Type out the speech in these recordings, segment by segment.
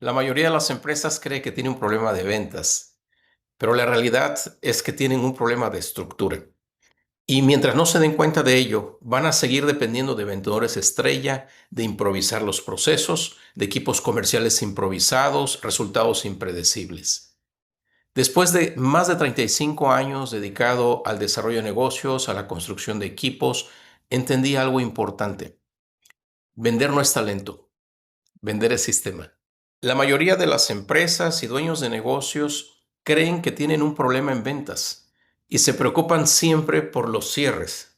La mayoría de las empresas cree que tiene un problema de ventas, pero la realidad es que tienen un problema de estructura. Y mientras no se den cuenta de ello, van a seguir dependiendo de vendedores estrella, de improvisar los procesos, de equipos comerciales improvisados, resultados impredecibles. Después de más de 35 años dedicado al desarrollo de negocios, a la construcción de equipos, entendí algo importante. Vender no es talento, vender es sistema. La mayoría de las empresas y dueños de negocios creen que tienen un problema en ventas y se preocupan siempre por los cierres.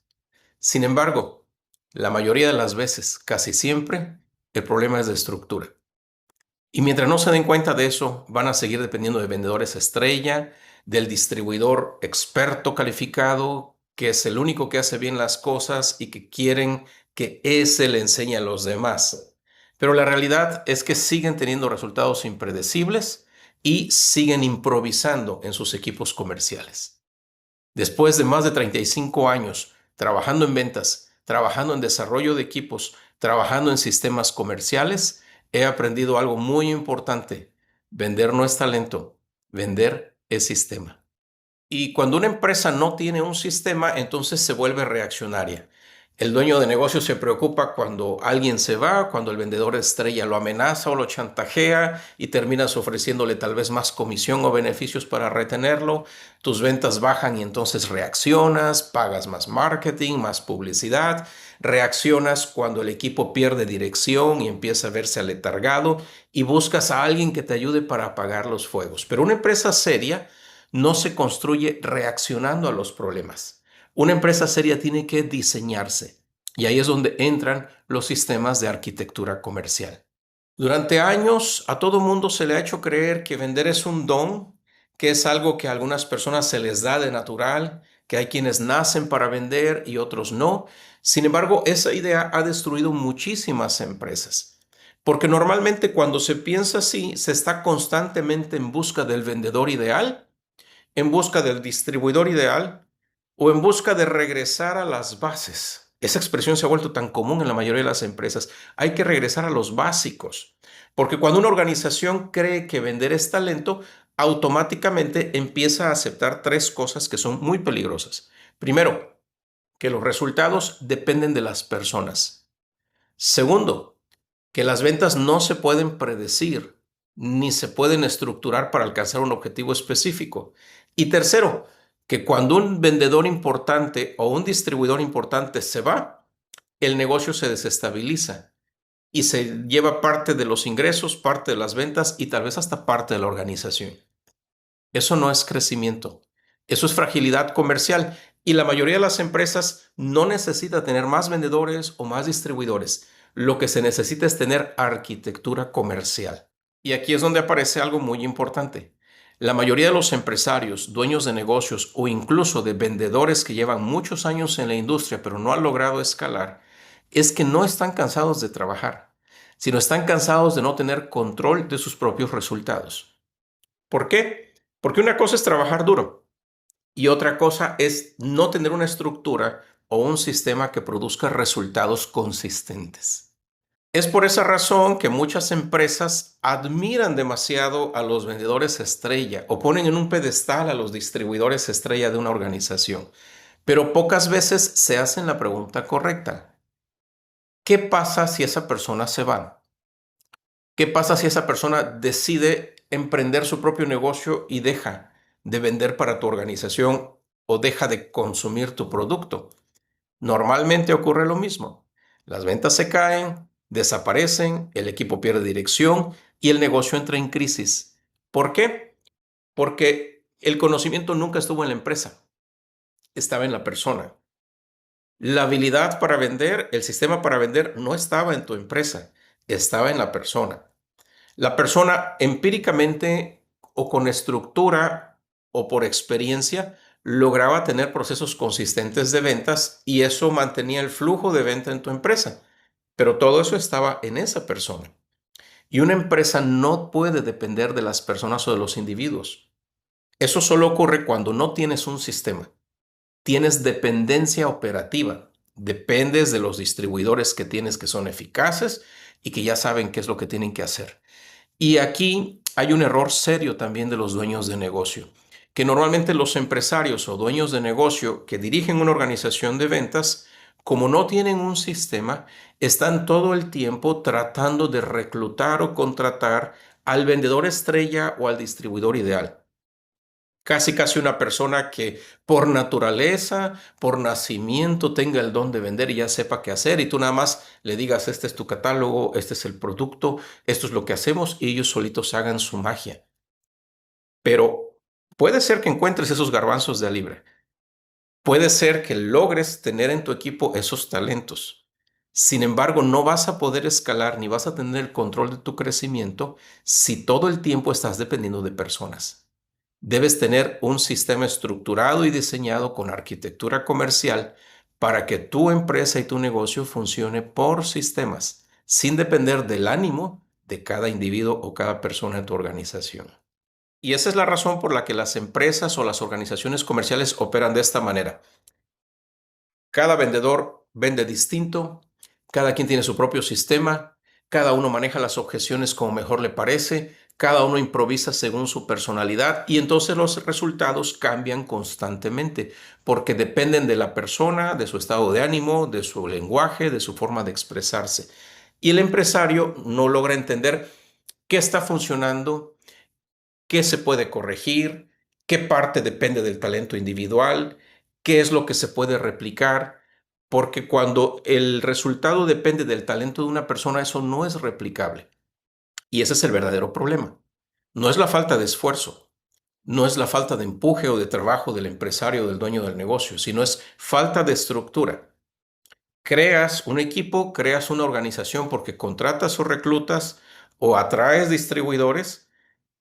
Sin embargo, la mayoría de las veces, casi siempre, el problema es de estructura. Y mientras no se den cuenta de eso, van a seguir dependiendo de vendedores estrella, del distribuidor experto calificado, que es el único que hace bien las cosas y que quieren que ese le enseñe a los demás. Pero la realidad es que siguen teniendo resultados impredecibles y siguen improvisando en sus equipos comerciales. Después de más de 35 años trabajando en ventas, trabajando en desarrollo de equipos, trabajando en sistemas comerciales, he aprendido algo muy importante. Vender no es talento, vender es sistema. Y cuando una empresa no tiene un sistema, entonces se vuelve reaccionaria. El dueño de negocio se preocupa cuando alguien se va, cuando el vendedor estrella lo amenaza o lo chantajea y terminas ofreciéndole tal vez más comisión o beneficios para retenerlo. Tus ventas bajan y entonces reaccionas, pagas más marketing, más publicidad. Reaccionas cuando el equipo pierde dirección y empieza a verse aletargado y buscas a alguien que te ayude para apagar los fuegos. Pero una empresa seria no se construye reaccionando a los problemas. Una empresa seria tiene que diseñarse y ahí es donde entran los sistemas de arquitectura comercial. Durante años a todo mundo se le ha hecho creer que vender es un don, que es algo que a algunas personas se les da de natural, que hay quienes nacen para vender y otros no. Sin embargo, esa idea ha destruido muchísimas empresas, porque normalmente cuando se piensa así, se está constantemente en busca del vendedor ideal, en busca del distribuidor ideal o en busca de regresar a las bases. Esa expresión se ha vuelto tan común en la mayoría de las empresas. Hay que regresar a los básicos, porque cuando una organización cree que vender es talento, automáticamente empieza a aceptar tres cosas que son muy peligrosas. Primero, que los resultados dependen de las personas. Segundo, que las ventas no se pueden predecir ni se pueden estructurar para alcanzar un objetivo específico. Y tercero, que cuando un vendedor importante o un distribuidor importante se va, el negocio se desestabiliza y se lleva parte de los ingresos, parte de las ventas y tal vez hasta parte de la organización. Eso no es crecimiento, eso es fragilidad comercial y la mayoría de las empresas no necesita tener más vendedores o más distribuidores. Lo que se necesita es tener arquitectura comercial. Y aquí es donde aparece algo muy importante. La mayoría de los empresarios, dueños de negocios o incluso de vendedores que llevan muchos años en la industria pero no han logrado escalar, es que no están cansados de trabajar, sino están cansados de no tener control de sus propios resultados. ¿Por qué? Porque una cosa es trabajar duro y otra cosa es no tener una estructura o un sistema que produzca resultados consistentes. Es por esa razón que muchas empresas admiran demasiado a los vendedores estrella o ponen en un pedestal a los distribuidores estrella de una organización, pero pocas veces se hacen la pregunta correcta. ¿Qué pasa si esa persona se va? ¿Qué pasa si esa persona decide emprender su propio negocio y deja de vender para tu organización o deja de consumir tu producto? Normalmente ocurre lo mismo. Las ventas se caen, desaparecen, el equipo pierde dirección y el negocio entra en crisis. ¿Por qué? Porque el conocimiento nunca estuvo en la empresa, estaba en la persona. La habilidad para vender, el sistema para vender no estaba en tu empresa, estaba en la persona. La persona empíricamente o con estructura o por experiencia lograba tener procesos consistentes de ventas y eso mantenía el flujo de venta en tu empresa. Pero todo eso estaba en esa persona. Y una empresa no puede depender de las personas o de los individuos. Eso solo ocurre cuando no tienes un sistema. Tienes dependencia operativa. Dependes de los distribuidores que tienes que son eficaces y que ya saben qué es lo que tienen que hacer. Y aquí hay un error serio también de los dueños de negocio, que normalmente los empresarios o dueños de negocio que dirigen una organización de ventas, como no tienen un sistema, están todo el tiempo tratando de reclutar o contratar al vendedor estrella o al distribuidor ideal. Casi una persona que por naturaleza, por nacimiento tenga el don de vender y ya sepa qué hacer y tú nada más le digas, este es tu catálogo, este es el producto, esto es lo que hacemos y ellos solitos hagan su magia. Pero puede ser que encuentres esos garbanzos de a libra. Puede ser que logres tener en tu equipo esos talentos. Sin embargo, no vas a poder escalar ni vas a tener el control de tu crecimiento si todo el tiempo estás dependiendo de personas. Debes tener un sistema estructurado y diseñado con arquitectura comercial para que tu empresa y tu negocio funcione por sistemas, sin depender del ánimo de cada individuo o cada persona en tu organización. Y esa es la razón por la que las empresas o las organizaciones comerciales operan de esta manera. Cada vendedor vende distinto, cada quien tiene su propio sistema, cada uno maneja las objeciones como mejor le parece, cada uno improvisa según su personalidad y entonces los resultados cambian constantemente porque dependen de la persona, de su estado de ánimo, de su lenguaje, de su forma de expresarse. Y el empresario no logra entender qué está funcionando, qué se puede corregir, qué parte depende del talento individual, qué es lo que se puede replicar, porque cuando el resultado depende del talento de una persona, eso no es replicable. Y ese es el verdadero problema. No es la falta de esfuerzo, no es la falta de empuje o de trabajo del empresario o del dueño del negocio, sino es falta de estructura. Creas un equipo, creas una organización porque contratas o reclutas o atraes distribuidores,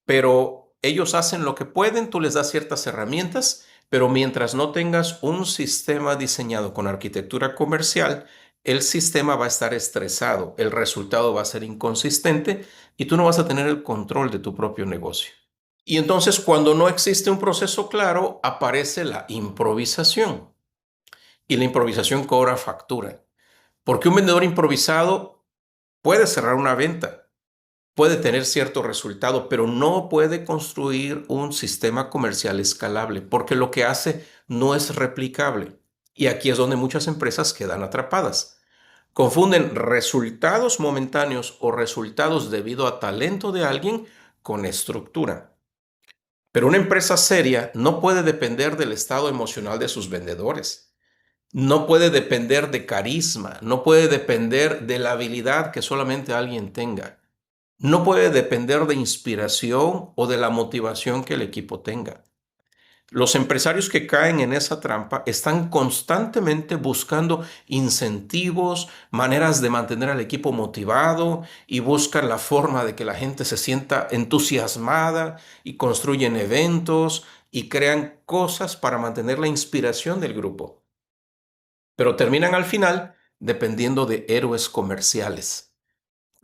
pero ellos hacen lo que pueden, tú les das ciertas herramientas, pero mientras no tengas un sistema diseñado con arquitectura comercial, el sistema va a estar estresado, el resultado va a ser inconsistente y tú no vas a tener el control de tu propio negocio. Y entonces cuando no existe un proceso claro, aparece la improvisación y la improvisación cobra factura, porque un vendedor improvisado puede cerrar una venta, puede tener cierto resultado, pero no puede construir un sistema comercial escalable porque lo que hace no es replicable. Y aquí es donde muchas empresas quedan atrapadas. Confunden resultados momentáneos o resultados debido a talento de alguien con estructura. Pero una empresa seria no puede depender del estado emocional de sus vendedores. No puede depender de carisma, no puede depender de la habilidad que solamente alguien tenga. No puede depender de inspiración o de la motivación que el equipo tenga. Los empresarios que caen en esa trampa están constantemente buscando incentivos, maneras de mantener al equipo motivado y buscan la forma de que la gente se sienta entusiasmada y construyen eventos y crean cosas para mantener la inspiración del grupo. Pero terminan al final dependiendo de héroes comerciales.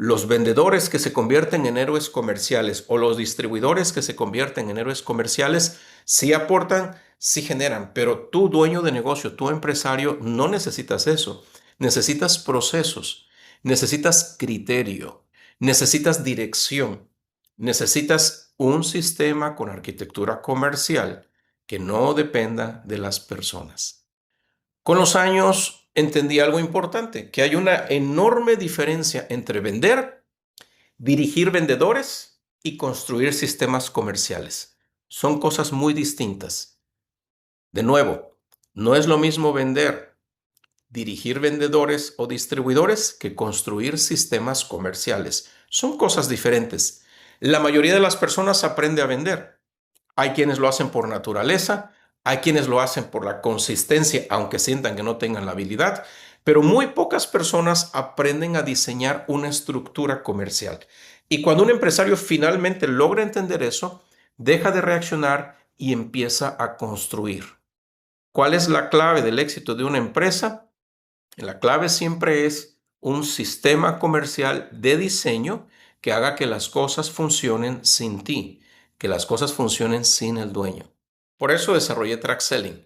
Los vendedores que se convierten en héroes comerciales o los distribuidores que se convierten en héroes comerciales sí aportan, sí generan, pero tú, dueño de negocio, tú, empresario, no necesitas eso. Necesitas procesos, necesitas criterio, necesitas dirección, necesitas un sistema con arquitectura comercial que no dependa de las personas. Con los años entendí algo importante, que hay una enorme diferencia entre vender, dirigir vendedores y construir sistemas comerciales. Son cosas muy distintas. De nuevo, no es lo mismo vender, dirigir vendedores o distribuidores que construir sistemas comerciales. Son cosas diferentes. La mayoría de las personas aprende a vender. Hay quienes lo hacen por naturaleza, hay quienes lo hacen por la consistencia, aunque sientan que no tengan la habilidad, pero muy pocas personas aprenden a diseñar una estructura comercial. Y cuando un empresario finalmente logra entender eso, deja de reaccionar y empieza a construir. ¿Cuál es la clave del éxito de una empresa? La clave siempre es un sistema comercial de diseño que haga que las cosas funcionen sin ti, que las cosas funcionen sin el dueño. Por eso desarrollé Track Selling.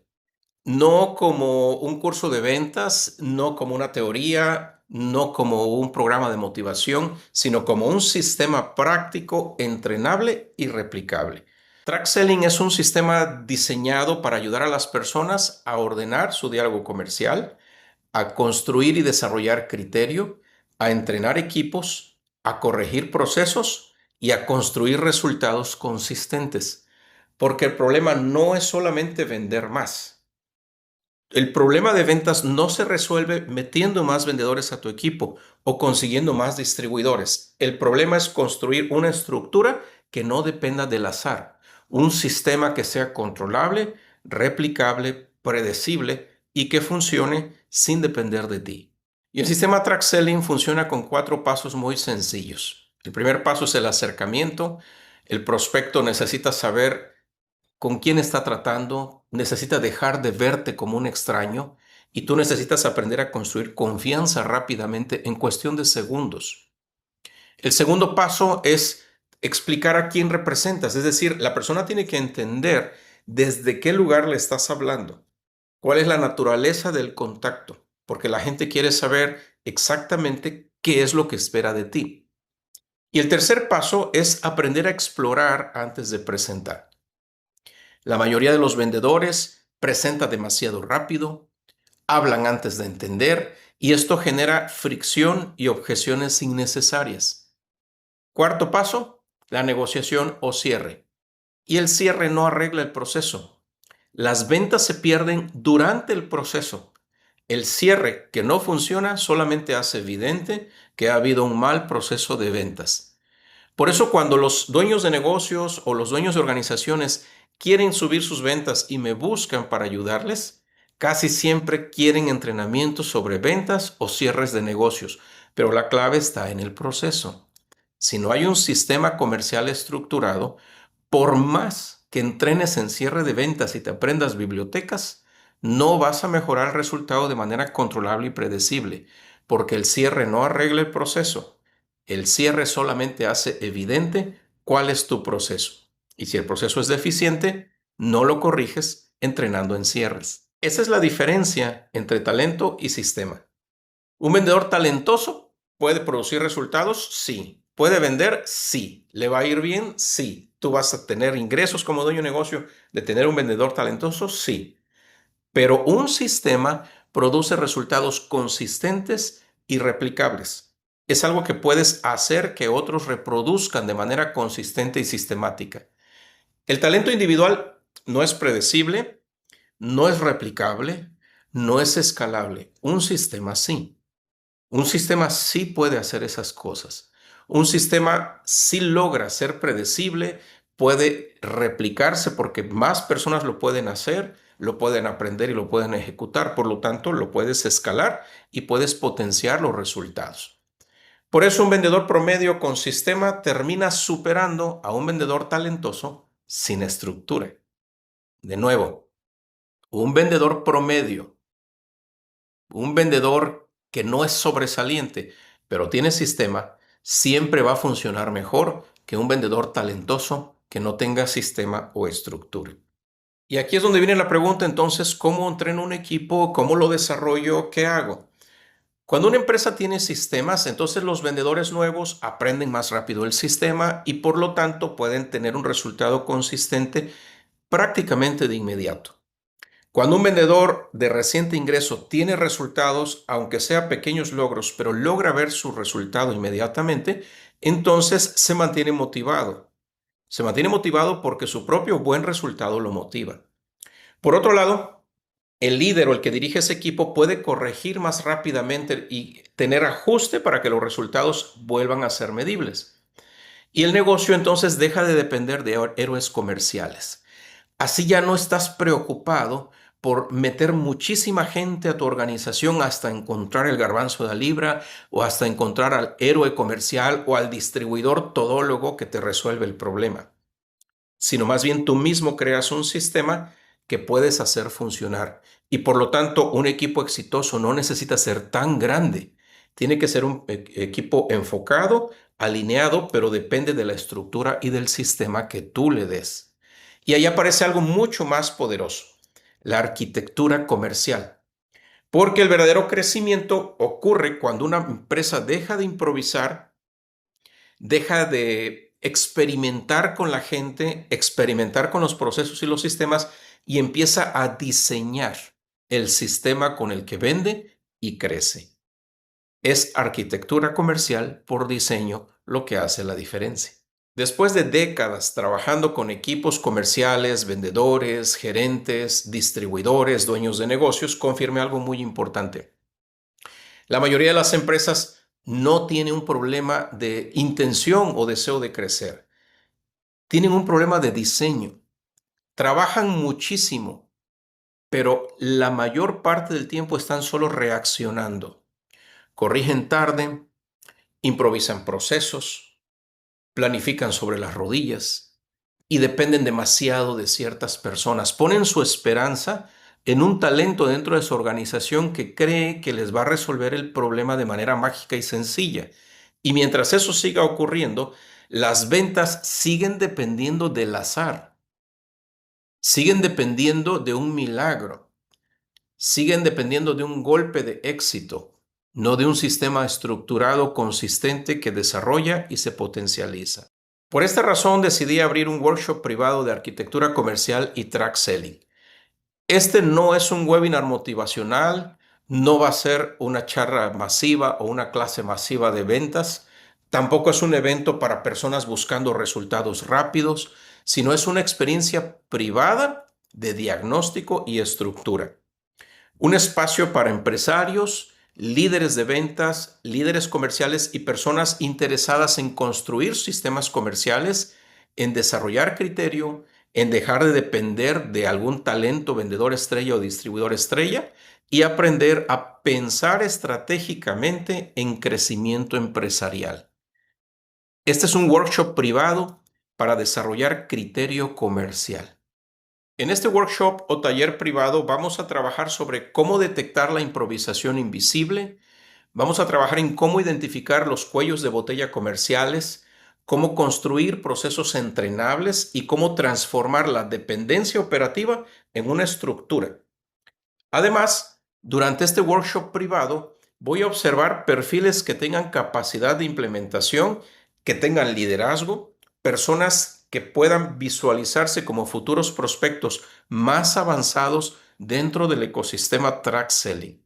No como un curso de ventas, no como una teoría, no como un programa de motivación, sino como un sistema práctico, entrenable y replicable. Track Selling es un sistema diseñado para ayudar a las personas a ordenar su diálogo comercial, a construir y desarrollar criterio, a entrenar equipos, a corregir procesos y a construir resultados consistentes. Porque el problema no es solamente vender más. El problema de ventas no se resuelve metiendo más vendedores a tu equipo o consiguiendo más distribuidores. El problema es construir una estructura que no dependa del azar, un sistema que sea controlable, replicable, predecible y que funcione sin depender de ti. Y el sistema Track Selling funciona con 4 pasos muy sencillos. El primer paso es el acercamiento. El prospecto necesita saber con quién está tratando, necesita dejar de verte como un extraño y tú necesitas aprender a construir confianza rápidamente en cuestión de segundos. El segundo paso es explicar a quién representas, es decir, la persona tiene que entender desde qué lugar le estás hablando, cuál es la naturaleza del contacto, porque la gente quiere saber exactamente qué es lo que espera de ti. Y el tercer paso es aprender a explorar antes de presentar. La mayoría de los vendedores presenta demasiado rápido, hablan antes de entender y esto genera fricción y objeciones innecesarias. Cuarto paso, la negociación o cierre. Y el cierre no arregla el proceso. Las ventas se pierden durante el proceso. El cierre que no funciona solamente hace evidente que ha habido un mal proceso de ventas. Por eso cuando los dueños de negocios o los dueños de organizaciones quieren subir sus ventas y me buscan para ayudarles, casi siempre quieren entrenamiento sobre ventas o cierres de negocios, pero la clave está en el proceso. Si no hay un sistema comercial estructurado, por más que entrenes en cierre de ventas y te aprendas bibliotecas, no vas a mejorar el resultado de manera controlable y predecible, porque el cierre no arregla el proceso. El cierre solamente hace evidente cuál es tu proceso. Y si el proceso es deficiente, no lo corriges entrenando en cierres. Esa es la diferencia entre talento y sistema. Un vendedor talentoso puede producir resultados, sí. Puede vender, sí. ¿Le va a ir bien? Sí. ¿Tú vas a tener ingresos como dueño de negocio de tener un vendedor talentoso? Sí. Pero un sistema produce resultados consistentes y replicables. Es algo que puedes hacer que otros reproduzcan de manera consistente y sistemática. El talento individual no es predecible, no es replicable, no es escalable. Un sistema sí. Un sistema sí puede hacer esas cosas. Un sistema sí logra ser predecible, puede replicarse porque más personas lo pueden hacer, lo pueden aprender y lo pueden ejecutar. Por lo tanto, lo puedes escalar y puedes potenciar los resultados. Por eso un vendedor promedio con sistema termina superando a un vendedor talentoso sin estructura. De nuevo, un vendedor promedio, un vendedor que no es sobresaliente, pero tiene sistema, siempre va a funcionar mejor que un vendedor talentoso que no tenga sistema o estructura. Y aquí es donde viene la pregunta, entonces, ¿cómo entreno un equipo? ¿Cómo lo desarrollo? ¿Qué hago? Cuando una empresa tiene sistemas, entonces los vendedores nuevos aprenden más rápido el sistema y por lo tanto pueden tener un resultado consistente prácticamente de inmediato. Cuando un vendedor de reciente ingreso tiene resultados, aunque sea pequeños logros, pero logra ver su resultado inmediatamente, entonces se mantiene motivado. Se mantiene motivado porque su propio buen resultado lo motiva. Por otro lado, el líder o el que dirige ese equipo puede corregir más rápidamente y tener ajuste para que los resultados vuelvan a ser medibles. Y el negocio entonces deja de depender de héroes comerciales. Así ya no estás preocupado por meter muchísima gente a tu organización hasta encontrar el garbanzo de la libra o hasta encontrar al héroe comercial o al distribuidor todólogo que te resuelve el problema, sino más bien tú mismo creas un sistema que puedes hacer funcionar. Y por lo tanto, un equipo exitoso no necesita ser tan grande. Tiene que ser un equipo enfocado, alineado, pero depende de la estructura y del sistema que tú le des. Y ahí aparece algo mucho más poderoso, la arquitectura comercial. Porque el verdadero crecimiento ocurre cuando una empresa deja de improvisar, deja de experimentar con la gente, experimentar con los procesos y los sistemas y empieza a diseñar el sistema con el que vende y crece. Es arquitectura comercial por diseño lo que hace la diferencia. Después de décadas trabajando con equipos comerciales, vendedores, gerentes, distribuidores, dueños de negocios, confirmé algo muy importante. La mayoría de las empresas no tiene un problema de intención o deseo de crecer. Tienen un problema de diseño. Trabajan muchísimo, pero la mayor parte del tiempo están solo reaccionando. Corrigen tarde, improvisan procesos, planifican sobre las rodillas y dependen demasiado de ciertas personas. Ponen su esperanza en un talento dentro de su organización que cree que les va a resolver el problema de manera mágica y sencilla. Y mientras eso siga ocurriendo, las ventas siguen dependiendo del azar, siguen dependiendo de un milagro, siguen dependiendo de un golpe de éxito, no de un sistema estructurado consistente que desarrolla y se potencializa. Por esta razón decidí abrir un workshop privado de arquitectura comercial y track selling. Este no es un webinar motivacional, no va a ser una charla masiva o una clase masiva de ventas, tampoco es un evento para personas buscando resultados rápidos, sino es una experiencia privada de diagnóstico y estructura. Un espacio para empresarios, líderes de ventas, líderes comerciales y personas interesadas en construir sistemas comerciales, en desarrollar criterio, en dejar de depender de algún talento vendedor estrella o distribuidor estrella y aprender a pensar estratégicamente en crecimiento empresarial. Este es un workshop privado para desarrollar criterio comercial. En este workshop o taller privado vamos a trabajar sobre cómo detectar la improvisación invisible, vamos a trabajar en cómo identificar los cuellos de botella comerciales, cómo construir procesos entrenables y cómo transformar la dependencia operativa en una estructura. Además, durante este workshop privado voy a observar perfiles que tengan capacidad de implementación, que tengan liderazgo, personas que puedan visualizarse como futuros prospectos más avanzados dentro del ecosistema Track Selling.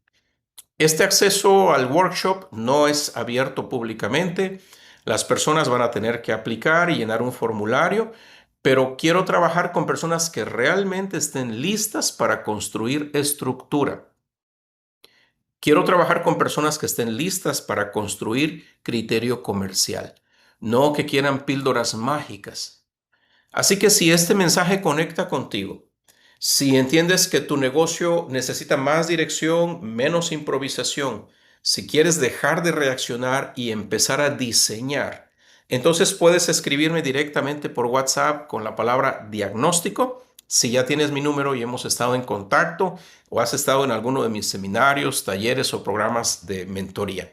Este acceso al workshop no es abierto públicamente. Las personas van a tener que aplicar y llenar un formulario, pero quiero trabajar con personas que realmente estén listas para construir estructura. Quiero trabajar con personas que estén listas para construir criterio comercial, no que quieran píldoras mágicas. Así que si este mensaje conecta contigo, si entiendes que tu negocio necesita más dirección, menos improvisación, si quieres dejar de reaccionar y empezar a diseñar, entonces puedes escribirme directamente por WhatsApp con la palabra diagnóstico. Si ya tienes mi número y hemos estado en contacto o has estado en alguno de mis seminarios, talleres o programas de mentoría.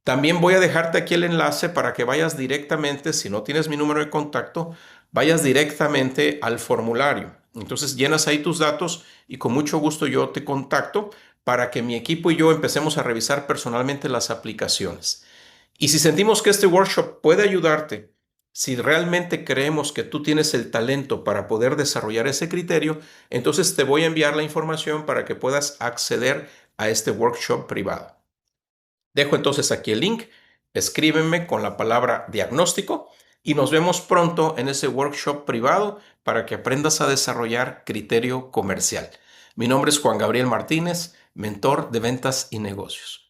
También voy a dejarte aquí el enlace para que vayas directamente, si no tienes mi número de contacto, vayas directamente al formulario. Entonces llenas ahí tus datos y con mucho gusto yo te contacto para que mi equipo y yo empecemos a revisar personalmente las aplicaciones. Y si sentimos que este workshop puede ayudarte, si realmente creemos que tú tienes el talento para poder desarrollar ese criterio, entonces te voy a enviar la información para que puedas acceder a este workshop privado. Dejo entonces aquí el link, escríbeme con la palabra diagnóstico y nos vemos pronto en ese workshop privado para que aprendas a desarrollar criterio comercial. Mi nombre es Juan Gabriel Martínez, mentor de ventas y negocios.